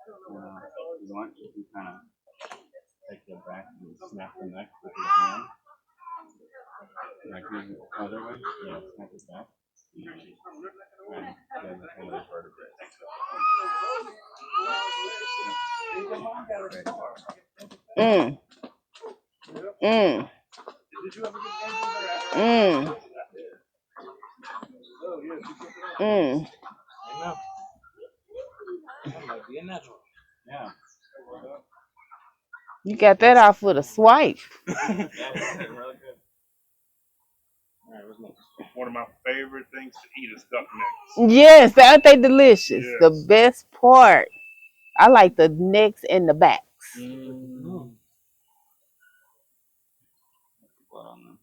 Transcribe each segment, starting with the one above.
You want you kind of take it back and snap the neck with your hand. Like use the other way. Yeah, snap it back. And then the hand of vertebrae. Mm. Mm. Mm. Mm. Yeah. You got that off with a swipe. Really good. One of my favorite things to eat is duck necks. Yes, aren't they delicious? Yes. The best part. I like the necks and the backs. Blood on them.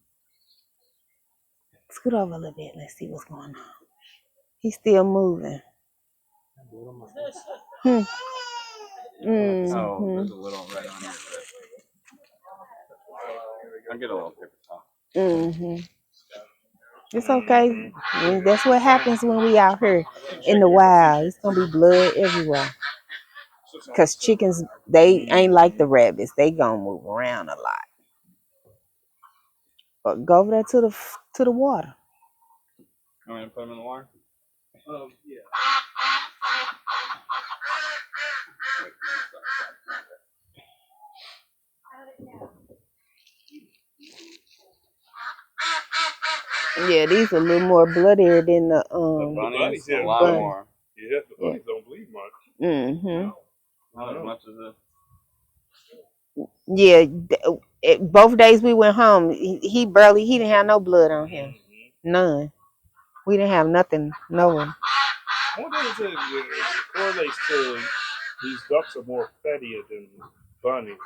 Scoot over a little bit. Let's see what's going on. He's still moving. Hmm. Oh, there's Mm-hmm. a little right on here. I'll get a little paper towel. Mm-hmm. It's okay. And that's what happens when we out here in the wild. It's gonna be blood everywhere. Cause chickens, they ain't like the rabbits. They gonna move around a lot. But go over there to the water. You want me to put them in the water? Yeah, these are a little more bloodier than the Bunnies, a yeah. lot bunny. more. Yeah, the bunnies don't bleed much. Mm-hmm. Not as much as this. Yeah, both days we went home, he didn't have no blood on him, none. We didn't have nothing, no one. I wonder if it correlates to these ducks are more fattier than bunnies.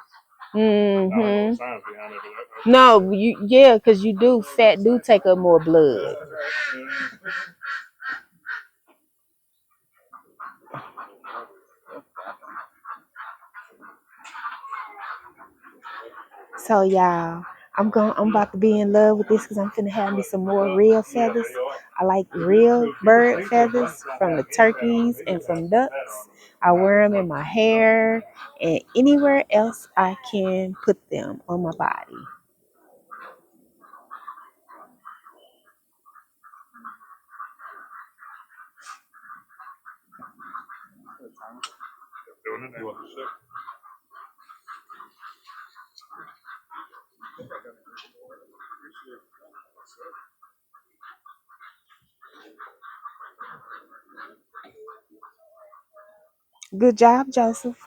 I don't know the Mm-hmm. science behind it, but No, because you do fat do take up more blood. So y'all, I'm about to be in love with this because I'm finna have me some more real feathers. I like real bird feathers from the turkeys and from ducks. I wear them in my hair and anywhere else I can put them on my body. doing it. Good job, Joseph.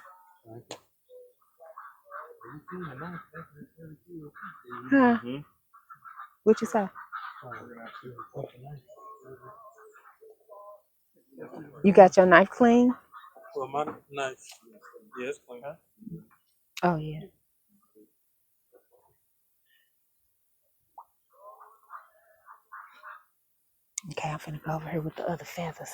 Huh? What you say? You got your knife clean? Well, my knife, yes, clean. Oh yeah. Okay, I'm finna go over here with the other feathers.